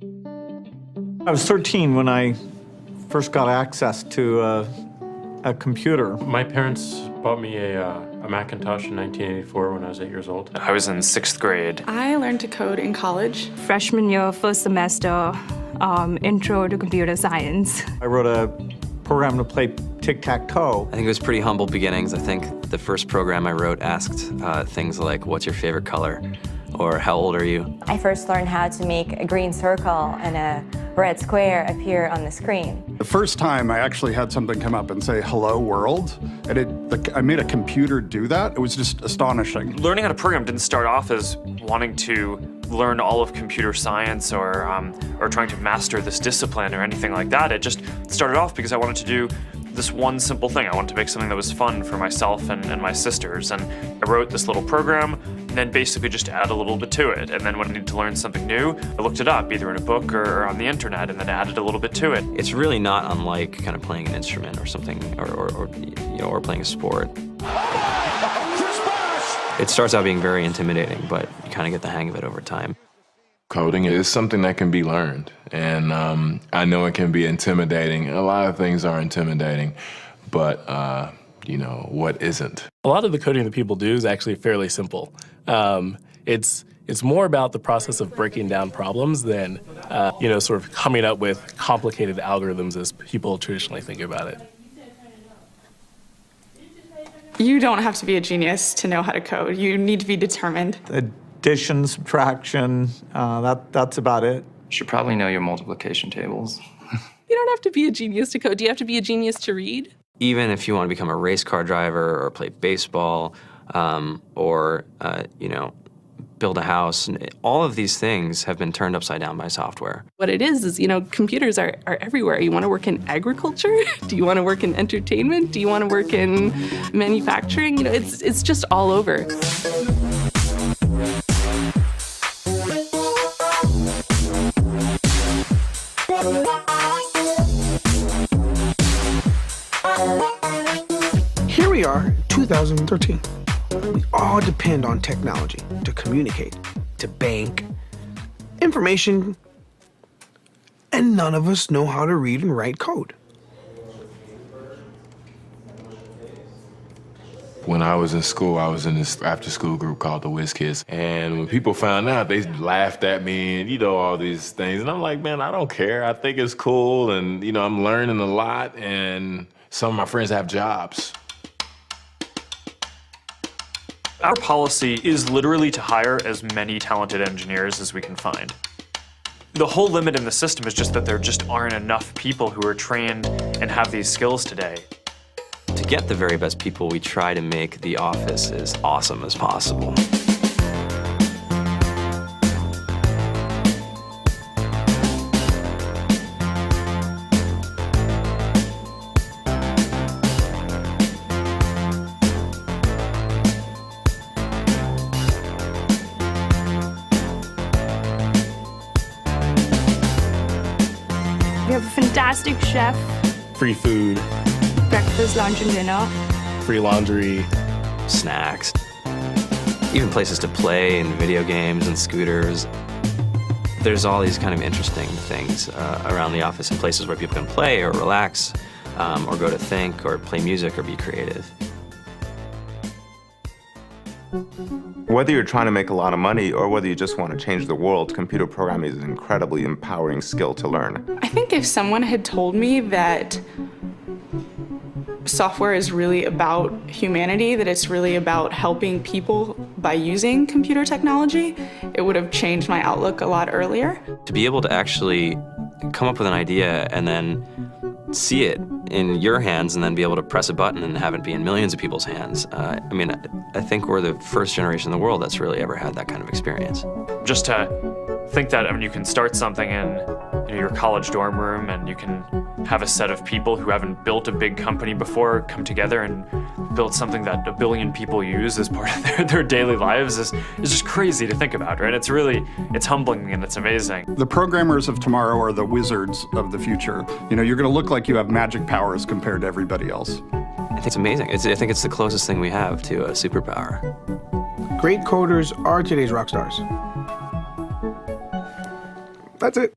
I was 13 when I first got access to a computer. My parents bought me a Macintosh in 1984 when I was 8 years old. I was in 6th grade. I learned to code in college. Freshman year, first semester, intro to computer science. I wrote a program to play tic-tac-toe. I think it was pretty humble beginnings. I think the first program I wrote asked things like, what's your favorite color? Or how old are you? I first learned how to make a green circle and a red square appear on the screen. The first time I actually had something come up and say, hello world, and I made a computer do that. It was just astonishing. Learning how to program didn't start off as wanting to learn all of computer science or trying to master this discipline or anything like that. It just started off because I wanted to do this one simple thing. I wanted to make something that was fun for myself and my sisters. And I wrote this little program and then basically just add a little bit to it. And then when I needed to learn something new, I looked it up either in a book or on the internet and then added a little bit to it. It's really not unlike kind of playing an instrument or something, or playing a sport. It starts out being very intimidating, but you kind of get the hang of it over time. Coding is something that can be learned, and I know it can be intimidating. A lot of things are intimidating, but what isn't? A lot of the coding that people do is actually fairly simple. It's more about the process of breaking down problems than sort of coming up with complicated algorithms as people traditionally think about it. You don't have to be a genius to know how to code. You need to be determined. Addition, subtraction, that's about it. You should probably know your multiplication tables. You don't have to be a genius to code. Do you have to be a genius to read? Even if you want to become a race car driver or play baseball or build a house, all of these things have been turned upside down by software. What it is computers are everywhere. You want to work in agriculture? Do you want to work in entertainment? Do you want to work in manufacturing? It's just all over. Here we are, 2013. We all depend on technology to communicate, to bank, information, and none of us know how to read and write code. When I was in school, I was in this after-school group called the Whiz Kids. And when people found out, they laughed at me and, all these things. And I'm like, man, I don't care. I think it's cool. And, I'm learning a lot. And some of my friends have jobs. Our policy is literally to hire as many talented engineers as we can find. The whole limit in the system is just that there just aren't enough people who are trained and have these skills today. To get the very best people, we try to make the office as awesome as possible. We have a fantastic chef. Free food, Breakfast, lunch, and dinner. free laundry, snacks, even places to play and video games and scooters. There's all these kind of interesting things around the office and places where people can play or relax or go to think or play music or be creative. Whether you're trying to make a lot of money or whether you just want to change the world, computer programming is an incredibly empowering skill to learn. I think if someone had told me that software is really about humanity, that it's really about helping people by using computer technology, it would have changed my outlook a lot earlier. To be able to actually come up with an idea and then see it in your hands and then be able to press a button and have it be in millions of people's hands. I think we're the first generation in the world that's really ever had that kind of experience. Just to think that you can start something in your college dorm room and you can have a set of people who haven't built a big company before come together and build something that 1 billion people use as part of their daily lives is just crazy to think about, right? It's humbling and it's amazing. The programmers of tomorrow are the wizards of the future. You're going to look like you have magic powers compared to everybody else. I think it's amazing. I think it's the closest thing we have to a superpower. Great coders are today's rock stars. That's it.